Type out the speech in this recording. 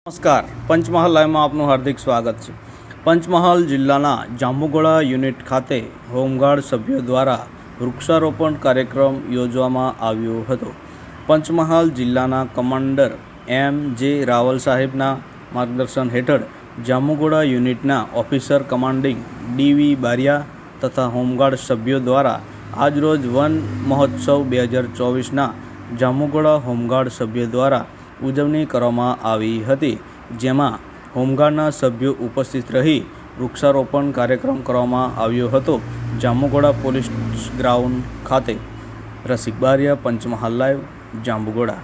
નમસ્કાર, પંચમહાલ લાઈવમાં આપનું હાર્દિક સ્વાગત છે। પંચમહાલ જિલ્લાના જાંબુઘોડા યુનિટ ખાતે હોમગાર્ડ સભ્યો દ્વારા વૃક્ષારોપણ કાર્યક્રમ યોજવામાં આવ્યો હતો। પંચમહાલ જિલ્લાના કમાન્ડર એમ.જે. રાવલ સાહેબના માર્ગદર્શન હેઠળ જાંબુઘોડા યુનિટના ઓફિસર કમાન્ડિંગ ડી.વી. બારિયા તથા હોમગાર્ડ સભ્યો દ્વારા આજરોજ વન મહોત્સવ 2024ના જાંબુઘોડા હોમગાર્ડ સભ્યો દ્વારા ઉજવણી કરવામાં આવી હતી, જેમાં હોમગાર્ડના સભ્યો ઉપસ્થિત રહી વૃક્ષારોપણ કાર્યક્રમ કરવામાં આવ્યો હતો। જાંબુઘોડા પોલીસ ગ્રાઉન્ડ ખાતે। રસિક બારિયા, પંચમહાલ લાઈવ, જાંબુઘોડા।